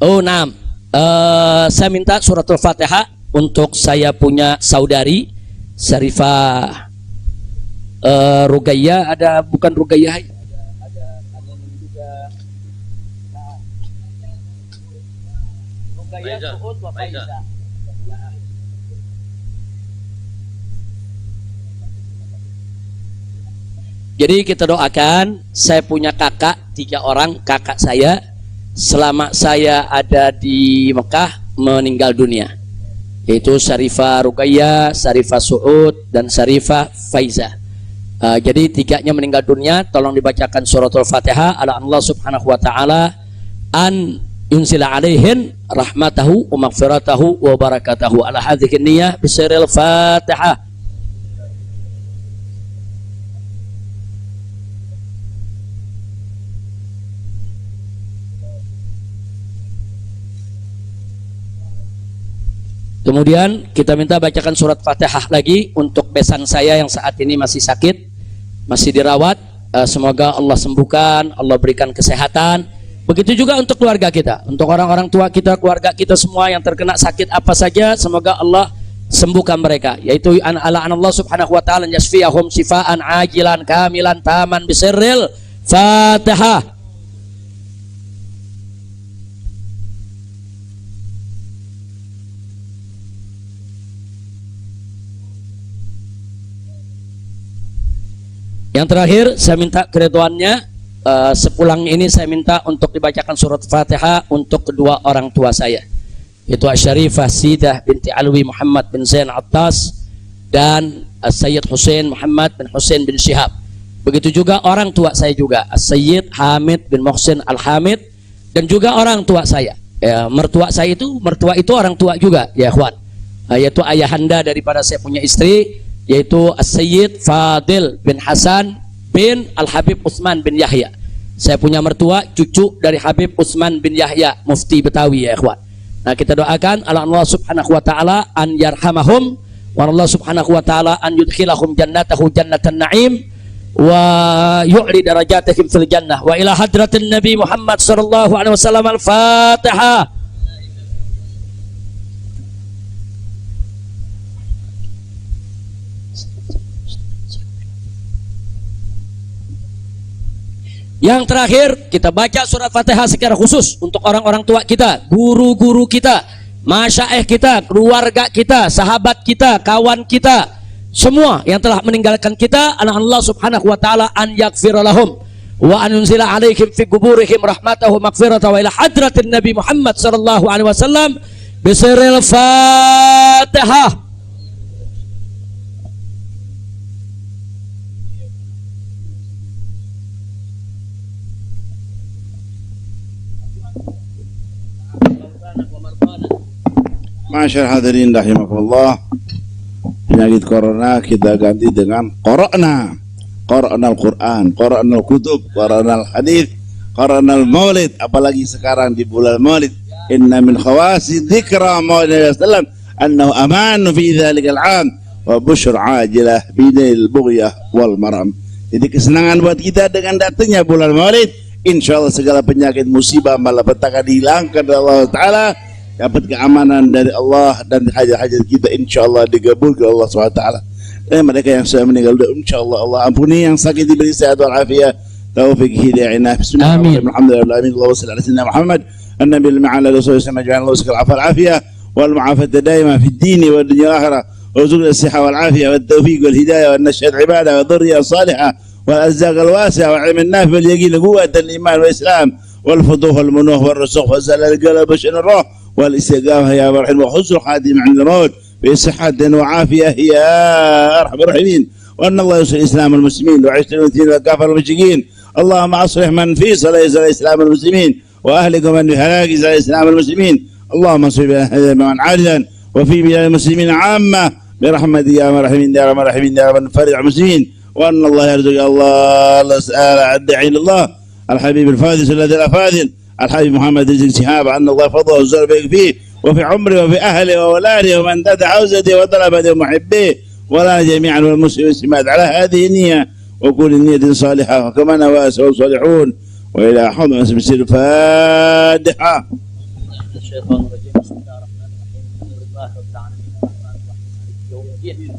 Oh, nah, saya minta suratul Fatihah untuk saya punya saudari Syarifah Rugayyah, ada bukan Rugayyah, ada juga Rugayyah Suud wa Faiza. Jadi kita doakan, saya punya kakak 3 orang, kakak saya selama saya ada di Mekah meninggal dunia, yaitu Syarifah Rugayyah, Syarifah Suud, dan Syarifah Faiza. Jadi 3-nya meninggal dunia. Tolong dibacakan suratul Fatihah ala Allah subhanahu wa ta'ala an yunzila alaihin rahmatahu wa maghfiratahu wa barakatahu ala hadhihi niyah bisiril Fatihah. Kemudian kita minta bacakan surat Fatihah lagi untuk besan saya yang saat ini masih sakit, masih dirawat. Semoga Allah sembuhkan, Allah berikan kesehatan. Begitu juga untuk keluarga kita, untuk orang-orang tua kita, keluarga kita semua yang terkena sakit apa saja, semoga Allah sembuhkan mereka. Yaitu Allah subhanahu wa ta'ala yasfiyahum shifaan ajilan kamilan taman bisirril Fatihah. Yang terakhir saya minta keridhaannya, sepulang ini saya minta untuk dibacakan surat Fatihah untuk kedua orang tua saya, yaitu Syarifah Sidah binti Alwi Muhammad bin Zain Attas dan Sayyid Hussein Muhammad bin Hussein bin Syihab. Begitu juga orang tua saya juga, Sayyid Hamid bin Muhsin Al-Hamid, dan juga orang tua saya. Mertua saya itu, mertua itu orang tua juga ya ikhwan, yaitu ayahanda daripada saya punya istri, yaitu Sayyid Fadil bin Hasan bin Al-Habib Utsman bin Yahya. Saya punya mertua cucu dari Habib Utsman bin Yahya, mufti Betawi ya ikhwan. Nah kita doakan Allah subhanahu wa ta'ala an yarhamahum wa Allah subhanahu wa ta'ala an yudkhilahum jannatahu jannatan na'im wa yu'li darajatihim fil jannah wa ila hadratin Nabi Muhammad sallallahu alaihi wasallam. Al-Fatihah. Yang terakhir kita baca surat Fatihah secara khusus untuk orang-orang tua kita, guru-guru kita, masyaikh kita, keluarga kita, sahabat kita, kawan kita, semua yang telah meninggalkan kita. Allah subhanahu wa ta'ala an yaghfira lahum wa an yunzila alaihim fi quburihim rahmatahu maghfiratahu wa ila hadratin Nabi Muhammad sallallahu alaihi wasallam bisiril Fatihah. Masyaallah hadirin rahimakumullah. Penyakit corona kita ganti dengan Qara'na. Qara'nal Quran, Qara'nal Kutub, Qara'nal Hadith, Qara'nal Maulid. Apalagi sekarang di bulan Maulid, inna min khawasi dzikra Maulid sallam annahu amanu fi dzalikal 'am wa busyra 'ajilah bidil bughyah wal maram. Jadi kesenangan buat kita dengan datangnya bulan Maulid. Insyaallah segala penyakit musibah malapetaka dihilangkan oleh Allah Ta'ala, dapat keamanan dari Allah, dan hajat-hajat kita insyaallah digabulkan Allah SWT. Dan mereka yang sudah meninggal insyaallah Allah ampuni, yang sakit diberi sehat wal afiat, taufik hidayah inayah. Bismillahirrahmanirrahim. Alhamdulillah, Allahumma shalli ala sayyidina Muhammad an-nabiy al-ma'ala rasulullah sallallahu alaihi wasallam, Allah sekal afal afiyah والمعافاة دائما في الدين والدنيا والآخرة، وارزقنا الصحة والعافية والتوفيق والهداية والنشأة العبادة والذرية الصالحة والأرزاق الواسعة والعلم النافع واليقين قوة الإيمان والإسلام والفتوح والمنوح والرسوخ وزلل القلب وشن الروح والاستقامة يا مرحم وحسن خاتم عند الموت بصحة وعافية يا أرحم الراحمين. وأن الله ينصر الإسلام المسلمين وعيش المسلمين وكافر المشركين. اللهم أصلح من في صلاة الإسلام المسلمين وأهلك من في هلاك صلاة الإسلام المسلمين. اللهم انصر من عاجلا وفي بلاد المسلمين عامة برحمتك يا مرحمين يا رب الراحمين يا رب فرج المسلمين. وأن الله يرزق الله سأل الداعي إلى الله الحبيب الفاضل الذي الأفاضل الحبيب محمد رزق شهاب أن الله فضله وزر بك فيه وفي عمره وفي أهله وأولاده ومن دد حوزته وطلبته ومحبيه ولا جميعا والمسلمين والمسلمات على هذه النية وكل نية صالحة وكما نوى الصالحون. وإلى حضن اسم السر الفاتحة. الشيطان الرجيم. بسم الله الرحمن الرحيم. الحمد لله رب العالمين الرحمن الرحيم مالك يوم الدين.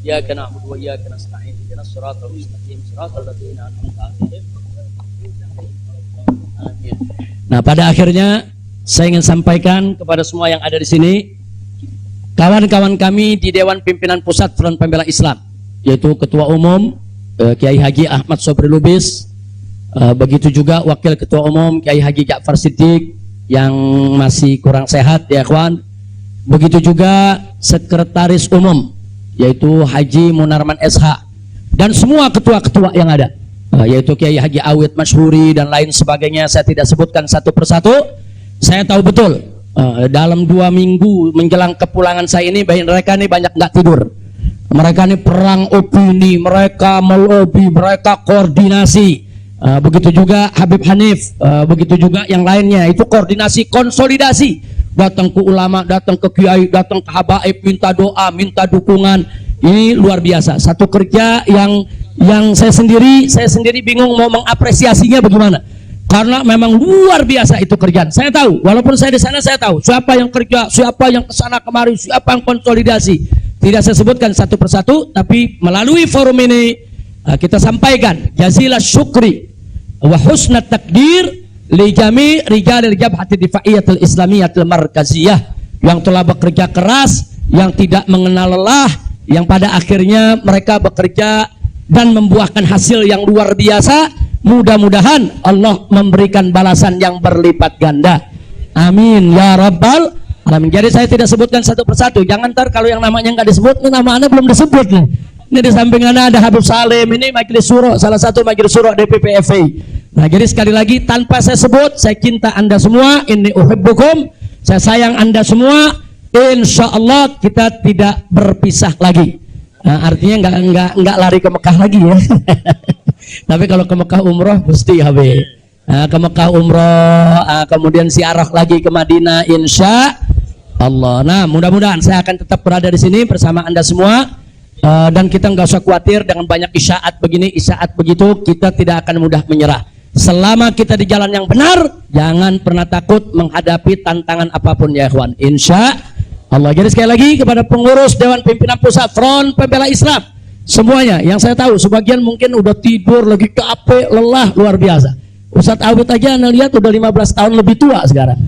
إياك نعبد وإياك نستعين اهدنا الصراط المستقيم صراط الذين أنعمت عليهم. Amin. Nah, pada akhirnya saya ingin sampaikan kepada semua yang ada di sini, kawan-kawan kami di Dewan Pimpinan Pusat Front Pembela Islam, yaitu Ketua Umum Kiai Haji Ahmad Sobri Lubis, begitu juga Wakil Ketua Umum Kiai Haji Ja'far Siddiq yang masih kurang sehat ya kawan, begitu juga Sekretaris Umum yaitu Haji Munarman SH dan semua ketua-ketua yang ada, yaitu Kiai Haji Awid Masyhuri dan lain sebagainya. Saya tidak sebutkan satu persatu. Saya tahu betul dalam 2 minggu menjelang kepulangan saya ini mereka ini banyak nggak tidur. Mereka ini perang opini, mereka melobi, mereka koordinasi. Begitu juga Habib Hanif, begitu juga yang lainnya. Itu koordinasi, konsolidasi. Datang ke ulama, datang ke kiai, datang ke habaib, minta doa, minta dukungan. Ini luar biasa. Satu kerja yang saya sendiri bingung mau mengapresiasinya bagaimana. Karena memang luar biasa itu kerjaan. Saya tahu, walaupun saya di sana saya tahu siapa yang kerja, siapa yang kesana kemari, siapa yang konsolidasi. Tidak saya sebutkan satu persatu, tapi melalui forum ini kita sampaikan jazilah syukri wa husnat takdir li jami' rijalil jabhati difaiyatul islamiyatul markaziyah yang telah bekerja keras, yang tidak mengenal lelah, yang pada akhirnya mereka bekerja dan membuahkan hasil yang luar biasa. Mudah-mudahan Allah memberikan balasan yang berlipat ganda. Amin ya rabbal alamin. Jadi saya tidak sebutkan satu persatu. Jangan ntar kalau yang namanya nggak disebut, ini nama anda belum disebut nih. Ini di samping anda ada Habib Salim, ini majelis syuro, salah satu majelis syuro DPP FI. Nah jadi sekali lagi tanpa saya sebut, saya cinta anda semua. Inni uhibbukum, saya sayang anda semua. Insya Allah kita tidak berpisah lagi. Nah, artinya nggak lari ke Mekah lagi ya. Tapi kalau ke Mekah umroh mesti Habib. Ke Mekah umroh, kemudian ziarah lagi ke Madinah insya Allah. Nah mudah-mudahan saya akan tetap berada di sini bersama anda semua. Dan kita nggak usah khawatir dengan banyak isyaat begini, isyaat begitu, kita tidak akan mudah menyerah. Selama kita di jalan yang benar, jangan pernah takut menghadapi tantangan apapun ya ikhwan. Insya Allah. Jadi sekali lagi kepada pengurus Dewan Pimpinan Pusat Front Pembela Islam semuanya, yang saya tahu sebagian mungkin udah tidur, lagi capek, lelah, luar biasa. Ustadz Awid aja anda lihat udah 15 tahun lebih tua sekarang.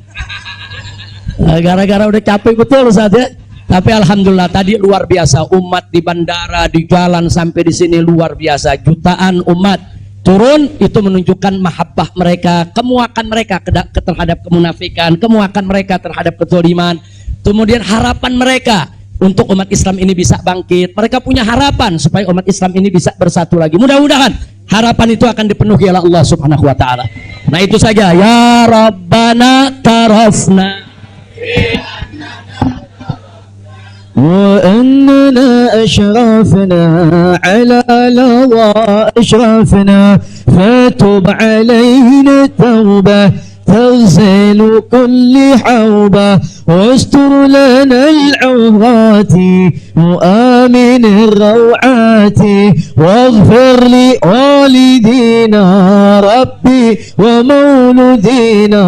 Gara-gara udah capek betul Ustadz ya. Tapi alhamdulillah tadi luar biasa, umat di bandara, di jalan sampai di sini luar biasa. Jutaan umat turun, itu menunjukkan mahabbah mereka, kemuakan mereka terhadap kemunafikan, kemuakan mereka terhadap kezaliman. Kemudian harapan mereka untuk umat Islam ini bisa bangkit. Mereka punya harapan supaya umat Islam ini bisa bersatu lagi. Mudah-mudahan harapan itu akan dipenuhi oleh Allah Subhanahu wa taala. Nah itu saja. Ya Rabbana tarafna وأننا أشرفنا على لظى أشرفنا فتب علينا توبة تغسل كل حوبة واستر لنا العورات وآمن الروعات واغفر لوالدينا ربي ومولدينا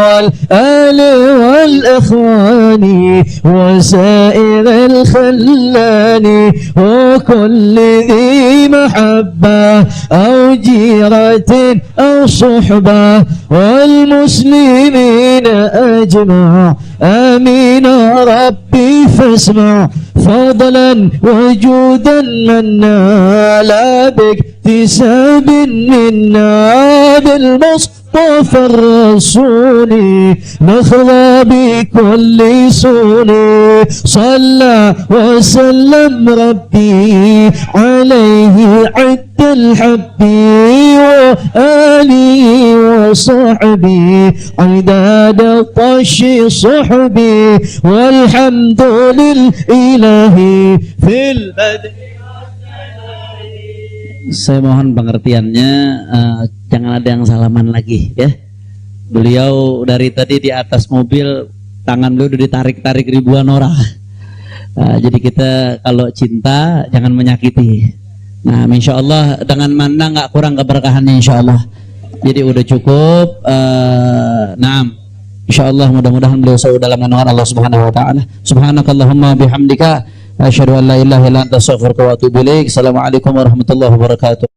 والآل والإخوان وسائر الخلان وكل ذي محبة أو جيرة أو صحبة والمسلمين والمسلمين أجمع آمين ربي فاسمع فضلا وجودا منا لا باكتساب منا بالمصطفى الرسول نخضى بكل سوني صلى وسلم ربي عليه عد الحبي وآله وصحبي عداد طش صحبي والحمد لله في البدء. Saya mohon pengertiannya, jangan ada yang salaman lagi ya. Beliau dari tadi di atas mobil, tangan beliau udah ditarik-tarik ribuan orang. Jadi kita kalau cinta jangan menyakiti. Nah, insya Allah dengan mana nggak kurang keberkahannya insya Allah. Jadi udah cukup. Nah, insya Allah mudah-mudahan beliau selalu dalam naungan Allah Subhanahu Wa Taala. Subhanakallahumma bihamdika. Asyhadu an la ilaha illa anta astaghfiruka wa atubu ilaik. Assalamualaikum warahmatullahi wabarakatuh.